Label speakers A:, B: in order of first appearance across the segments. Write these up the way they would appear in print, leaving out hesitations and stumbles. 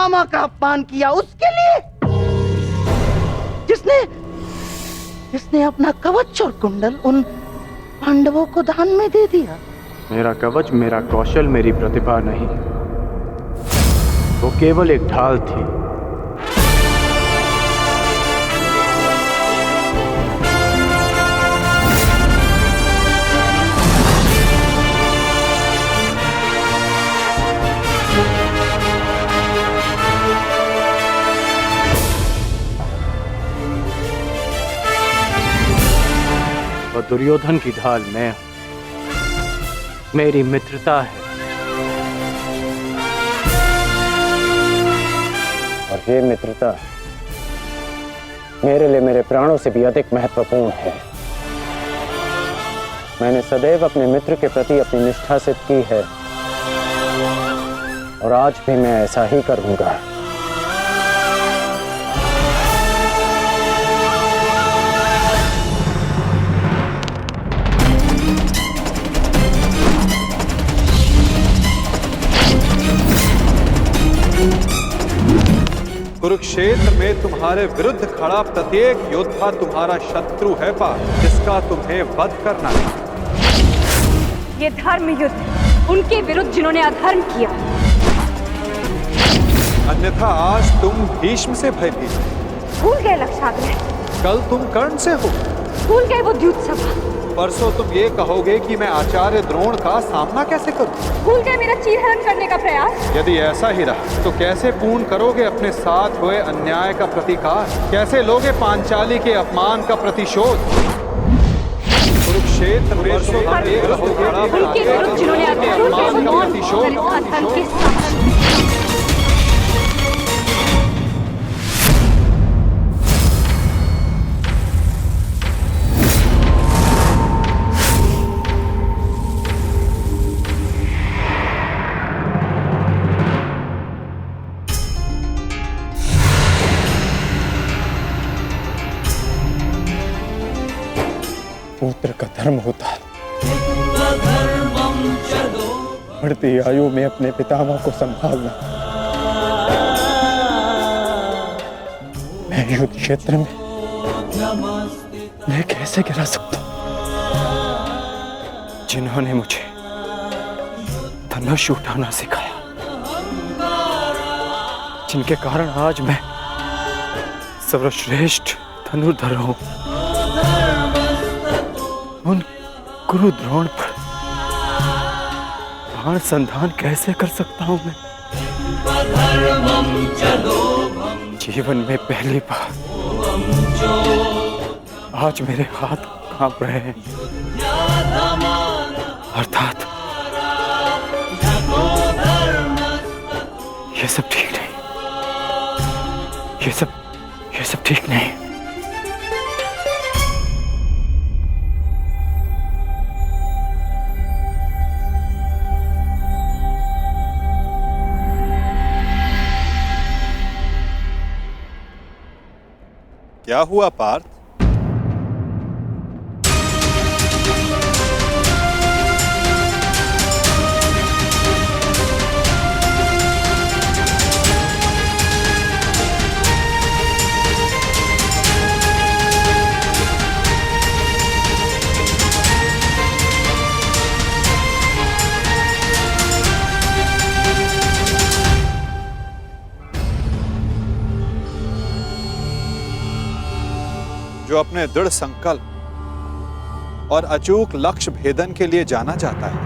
A: पितामह का अपमान किया उसके लिए, जिसने अपना कवच और कुंडल उन पांडवों को दान में दे दिया।
B: मेरा कवच, मेरा कौशल, मेरी प्रतिभा नहीं, वो केवल एक ढाल थी। और दुर्योधन की ढाल मैं हूं, मेरी मित्रता है। और ये मित्रता मेरे लिए मेरे प्राणों से भी अधिक महत्वपूर्ण है। मैंने सदैव अपने मित्र के प्रति अपनी निष्ठा सिद्ध की है और आज भी मैं ऐसा ही करूंगा।
C: कुरुक्षेत्र में तुम्हारे विरुद्ध खड़ा प्रत्येक योद्धा तुम्हारा शत्रु है पार्थ, जिसका तुम्हें वध करना है।
D: ये धर्म युद्ध उनके विरुद्ध जिन्होंने अधर्म किया।
C: अन्यथा आज तुम भीष्म से भयभीत हो।
D: भूल गए लक्षाग्रह,
C: कल तुम कर्ण से हो।
D: भूल गए वो द्यूत सभा।
C: परसों तुम ये कहोगे कि मैं आचार्य द्रोण का सामना कैसे करूं।
D: भूल गए मेरा चीरहरण करने का प्रयास।
C: यदि ऐसा ही रहा तो कैसे पूर्ण करोगे अपने साथ हुए अन्याय का प्रतिकार? कैसे लोगे पांचाली के अपमान का प्रतिशोध? कुरुक्षेत्र में
D: उनके विरुद्ध जिन्होंने अधर्म का प्रतिशोध।
B: पुत्र का धर्म होता है बढ़ती आयु में अपने पितामह को संभालना। मैं युद्ध क्षेत्र में मैं कैसे गिरा सकता हूं? जिन्होंने मुझे धनुष उठाना सिखाया, जिनके कारण आज मैं सर्वश्रेष्ठ धनुर्धर हूं, उन गुरु द्रोण पर बाण संधान कैसे कर सकता हूं मैं? जीवन में पहली बार आज मेरे हाथ कांप रहे हैं। अर्थात ये सब ठीक नहीं, ये सब ठीक नहीं।
C: क्या हुआ पार्थ? जो अपने दृढ़ संकल्प और अचूक लक्ष्य भेदन के लिए जाना जाता है,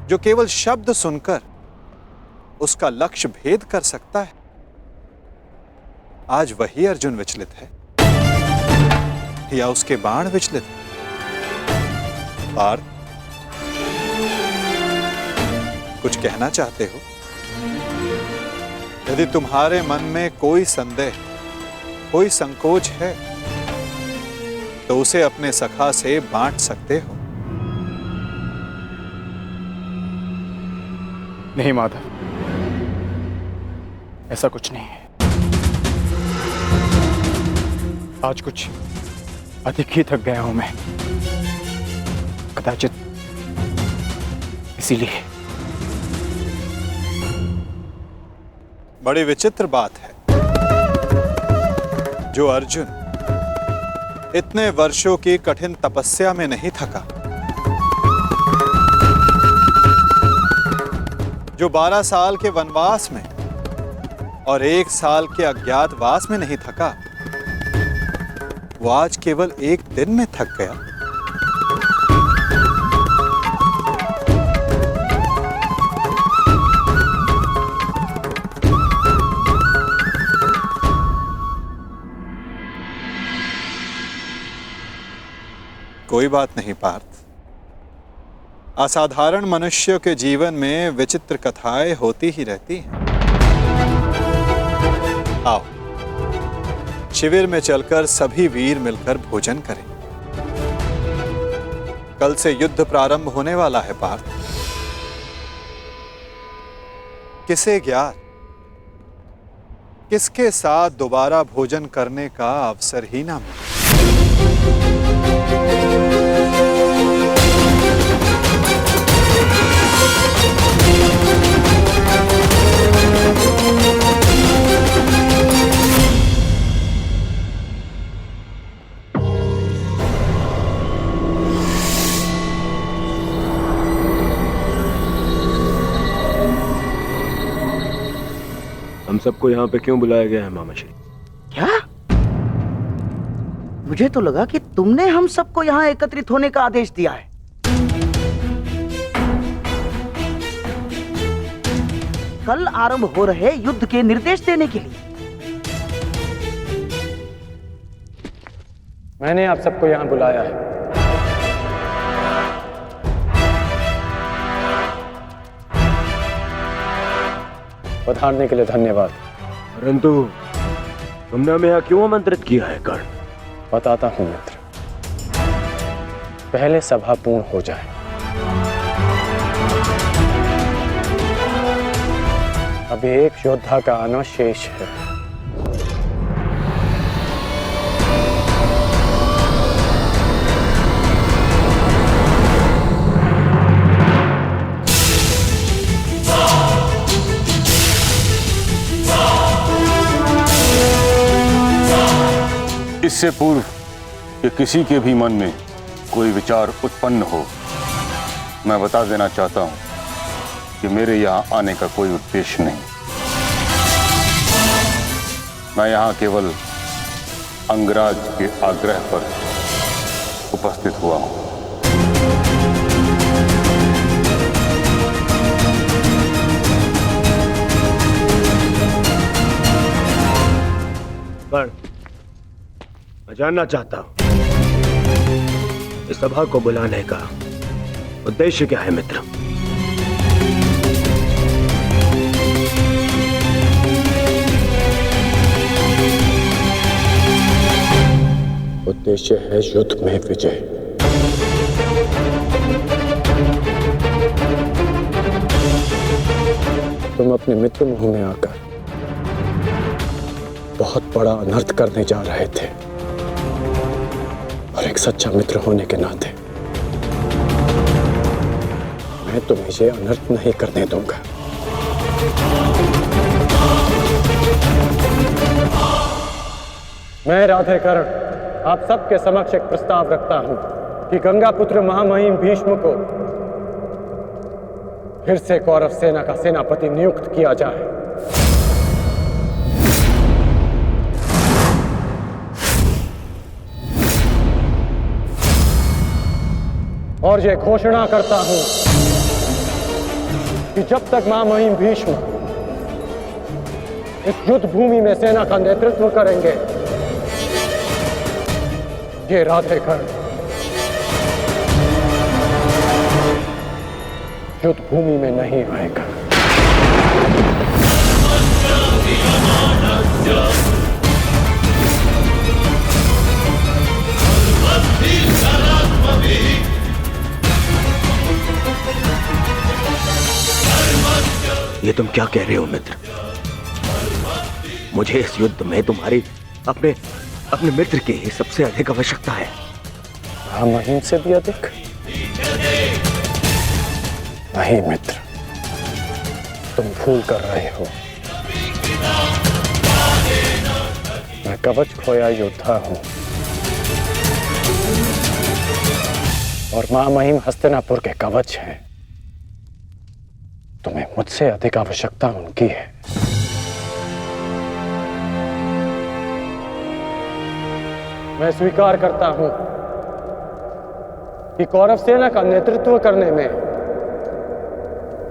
C: जो केवल शब्द सुनकर उसका लक्ष्य भेद कर सकता है, आज वही अर्जुन विचलित है या उसके बाण विचलित है? पार्थ, कुछ कहना चाहते हो? यदि तुम्हारे मन में कोई संदेह, कोई संकोच है तो उसे अपने सखा से बांट सकते हो।
B: नहीं माधव, ऐसा कुछ नहीं है। आज कुछ अधिक ही थक गया हूं मैं, कदाचित इसीलिए।
C: बड़ी विचित्र बात है, जो अर्जुन इतने वर्षों की कठिन तपस्या में नहीं थका, जो 12 साल के वनवास में और 1 साल के अज्ञातवास में नहीं थका, वो आज केवल 1 दिन में थक गया। कोई बात नहीं पार्थ, असाधारण मनुष्यों के जीवन में विचित्र कथाएं होती ही रहती हैं। आओ शिविर में चलकर सभी वीर मिलकर भोजन करें। कल से युद्ध प्रारंभ होने वाला है पार्थ। किसे ज्ञात किसके साथ दोबारा भोजन करने का अवसर ही ना मिले।
E: हम सबको यहाँ पे क्यों बुलाया गया है मामा श्री?
A: क्या? मुझे तो लगा कि तुमने हम सबको यहाँ एकत्रित होने का आदेश दिया है। कल आरंभ हो रहे युद्ध के निर्देश देने के लिए।
B: मैंने आप सबको यहाँ बुलाया है। पधारने के लिए धन्यवाद।
E: परंतु तुमने हमें यहाँ क्यों आमंत्रित किया है कर्ण?
B: बताता हूं मित्र, पहले सभा पूर्ण हो जाए। अभी एक योद्धा का आना शेष है।
F: इससे पूर्व कि किसी के भी मन में कोई विचार उत्पन्न हो, मैं बता देना चाहता हूं कि मेरे यहाँ आने का कोई उद्देश्य नहीं। मैं यहाँ केवल अंगराज के आग्रह पर उपस्थित हुआ हूं।
E: कर्ण, मैं जानना चाहता हूं इस सभा को बुलाने का उद्देश्य क्या है मित्र?
B: उद्देश्य है युद्ध में विजय। तुम अपने मित्र मुंह में आकर बहुत बड़ा अनर्थ करने जा रहे थे, और एक सच्चा मित्र होने के नाते मैं तुम्हें ये अनर्थ नहीं करने दूंगा। मैं राधेकर्ण आप सबके समक्ष एक प्रस्ताव रखता हूं कि गंगा पुत्र महामहिम भीष्म को फिर से कौरव सेना का सेनापति नियुक्त किया जाए। और ये घोषणा करता हूं कि जब तक महामहिम भीष्म इस युद्ध भूमि में सेना का नेतृत्व करेंगे, ये राधेकर्ण युद्ध भूमि में नहीं आएगा।
E: ये तुम क्या कह रहे हो मित्र? मुझे इस युद्ध में तुम्हारी अपने मित्र की ही सबसे अधिक आवश्यकता है।
B: महामहिम से भी अधिक? नहीं मित्र, तुम भूल कर रहे हो। कवच खोया योद्धा हूं और मां महिम हस्तिनापुर के कवच हैं। तुम्हें मुझसे अधिक आवश्यकता उनकी है। मैं स्वीकार करता हूं कि कौरव सेना का नेतृत्व करने में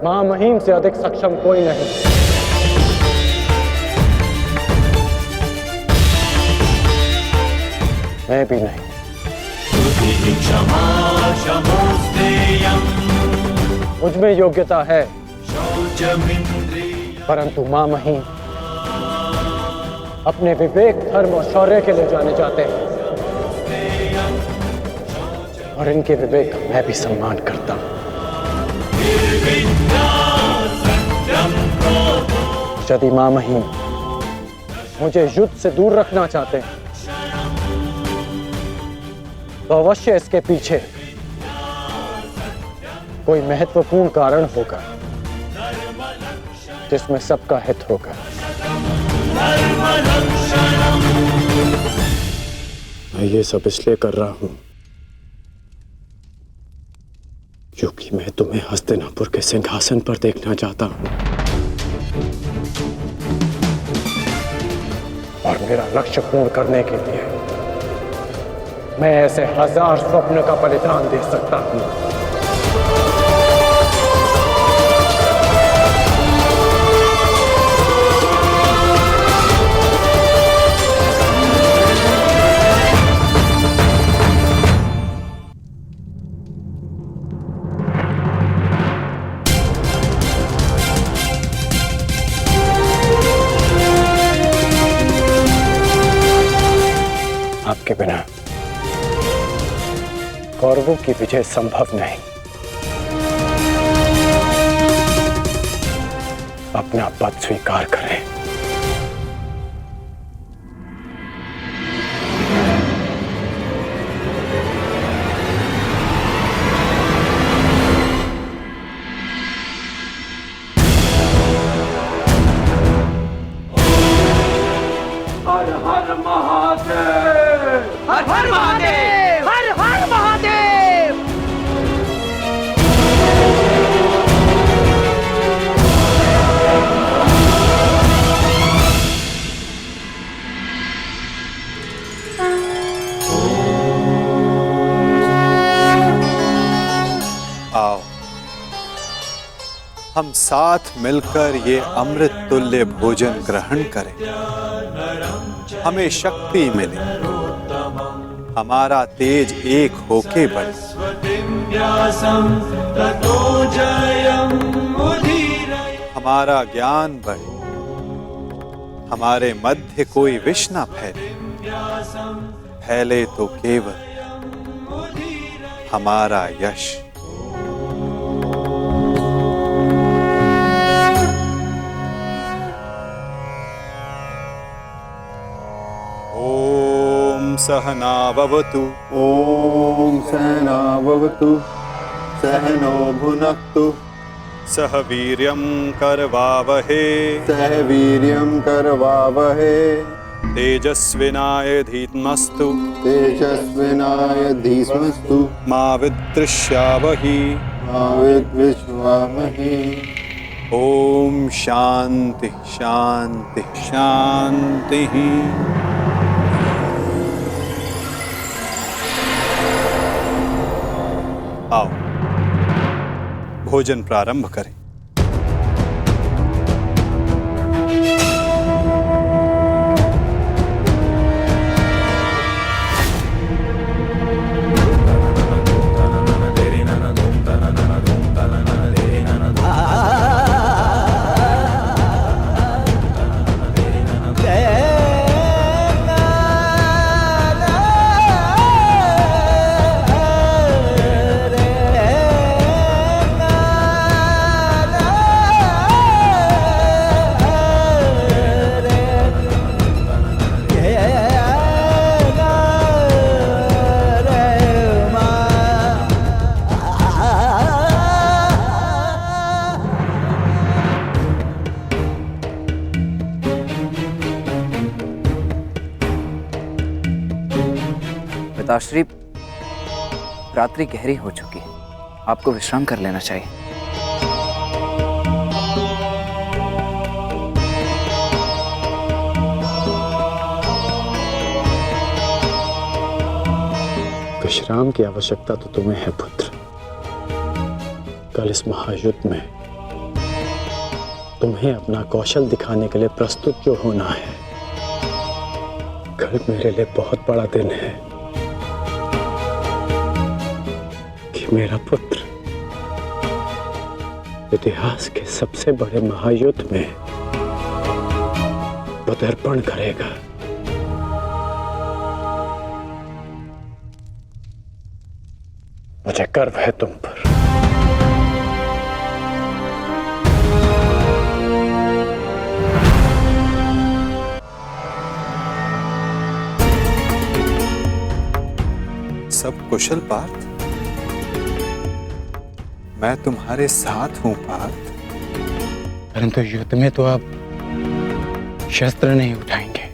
B: मां महिम से अधिक सक्षम कोई नहीं। मैं भी नहीं। मुझ में योग्यता है, परंतु मां महिम अपने विवेक, धर्म और शौर्य के लिए जाने जाते हैं और इनके विवेक का मैं भी सम्मान करता हूं। यदि मां महिम मुझे युद्ध से दूर रखना चाहते हैं तो अवश्य इसके पीछे कोई महत्वपूर्ण कारण होगा जिसमें सबका हित होगा। मैं ये सब इसलिए कर रहा हूं क्योंकि मैं तुम्हें हस्तिनापुर के सिंहासन पर देखना चाहता हूं और मेरा लक्ष्य पूर्ण करने के लिए मैं ऐसे 1000 स्वप्न का बलिदान दे सकता हूं। आपके बिना कौरवों की विजय संभव नहीं। अपना पद स्वीकार करें।
E: हर हर महादेव,
A: हर हर महादेव, हर हर महादेव।
C: आओ हम साथ मिलकर ये अमृत तुल्य भोजन ग्रहण करें। हमें शक्ति मिले, हमारा तेज एक होके बढ़े, हमारा ज्ञान बढ़े, हमारे मध्य कोई विष न फैले, फैले तो केवल हमारा यश। सहना भवतु।
G: ॐ सहना भवतु, सहनो भुनक्तु,
C: सह वीर्यं करवावहे,
G: सह वीर्यं करवावहे,
C: तेजस्विनाय धीमस्तु,
G: तेजस्विनाय धीमस्तु,
C: मा विद्विषावहि,
G: मा विद्विषावहि।
C: ओम शांति शांति शांति। आओ भोजन प्रारंभ करें।
H: माताश्री, रात्रि गहरी हो चुकी है, आपको विश्राम कर लेना चाहिए।
B: विश्राम की आवश्यकता तो तुम्हें है पुत्र। कल इस महायुद्ध में तुम्हें अपना कौशल दिखाने के लिए प्रस्तुत जो होना है, कल मेरे लिए बहुत बड़ा दिन है कि मेरा पुत्र इतिहास के सबसे बड़े महायुद्ध में पदार्पण करेगा। मुझे गर्व है तुम पर।
C: सब कुशल पार्थ? मैं तुम्हारे साथ हूं पार्थ।
B: परंतु युद्ध में तो आप शस्त्र नहीं उठाएंगे।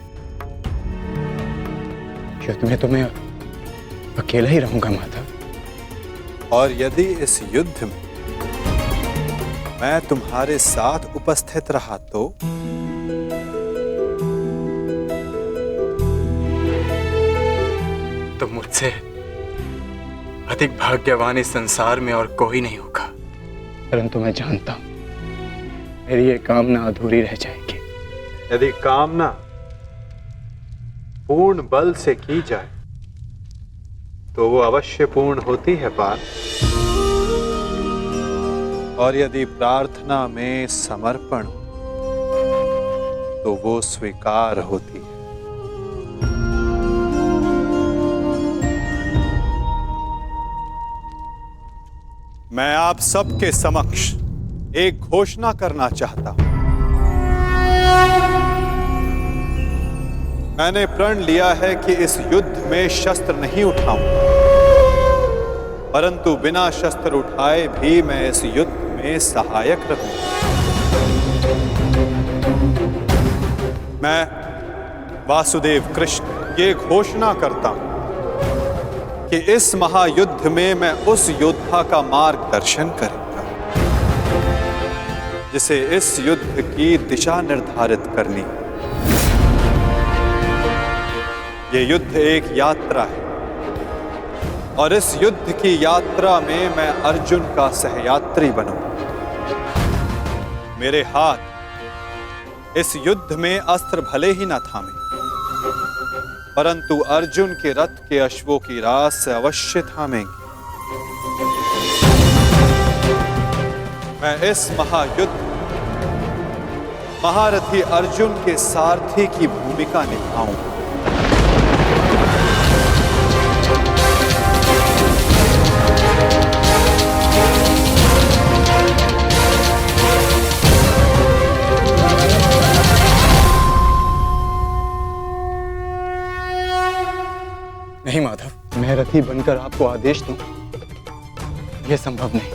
B: युद्ध में तो मैं अकेला ही रहूंगा माता।
C: और यदि इस युद्ध में मैं तुम्हारे साथ उपस्थित रहा
B: तो मुझसे अधिक भाग्यवान इस संसार में और कोई नहीं होगा। परंतु मैं जानता हूं मेरी ये कामना अधूरी रह जाएगी।
C: यदि कामना पूर्ण बल से की जाए तो वो अवश्य पूर्ण होती है पार्थ। और यदि प्रार्थना में समर्पण तो वो स्वीकार होती है। मैं आप सबके समक्ष एक घोषणा करना चाहता हूं। मैंने प्रण लिया है कि इस युद्ध में शस्त्र नहीं उठाऊंगा, परंतु बिना शस्त्र उठाए भी मैं इस युद्ध में सहायक रहूंगा। मैं वासुदेव कृष्ण ये घोषणा करता हूं कि इस महायुद्ध में मैं उस योद्धा का मार्गदर्शन करूंगा जिसे इस युद्ध की दिशा निर्धारित करनी है। ये युद्ध एक यात्रा है और इस युद्ध की यात्रा में मैं अर्जुन का सहयात्री बनूंगा। मेरे हाथ इस युद्ध में अस्त्र भले ही न थामे, परंतु अर्जुन के रथ के अश्वों की रास से अवश्य थामेंगे। मैं इस महायुद्ध महारथी अर्जुन के सारथी की भूमिका निभाऊंगा।
B: नहीं माधव, मैं रथी बनकर आपको आदेश दूं, यह संभव नहीं।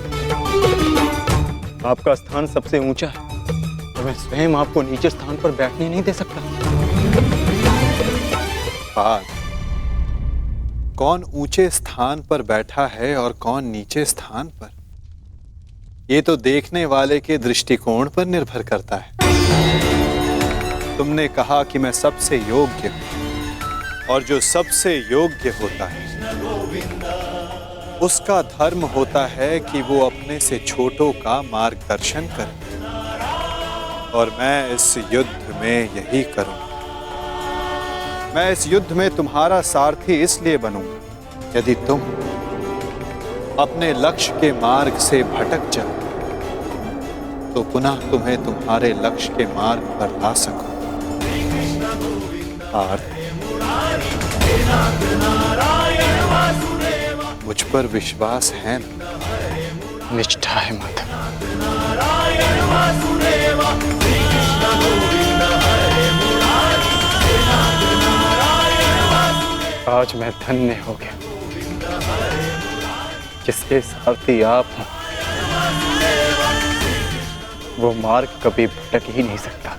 B: आपका स्थान सबसे ऊंचा है और मैं स्वयं आपको नीचे स्थान पर बैठने नहीं दे सकता।
C: कौन ऊंचे स्थान पर बैठा है और कौन नीचे स्थान पर, ये तो देखने वाले के दृष्टिकोण पर निर्भर करता है। तुमने कहा कि मैं सबसे योग्य हूं, और जो सबसे योग्य होता है उसका धर्म होता है कि वो अपने से छोटों का मार्गदर्शन करे, और मैं इस युद्ध में यही करूंगा। मैं इस युद्ध में तुम्हारा सारथी इसलिए बनूंगा यदि तुम अपने लक्ष्य के मार्ग से भटक जाओ तो पुनः तुम्हें तुम्हारे लक्ष्य के मार्ग पर ला सकूं। मुझ पर विश्वास है ना?
B: निष्ठा है माधव। आज मैं धन्य हो गया जिसके सारथी आप हो। वो मार्ग कभी भटक ही नहीं सकता।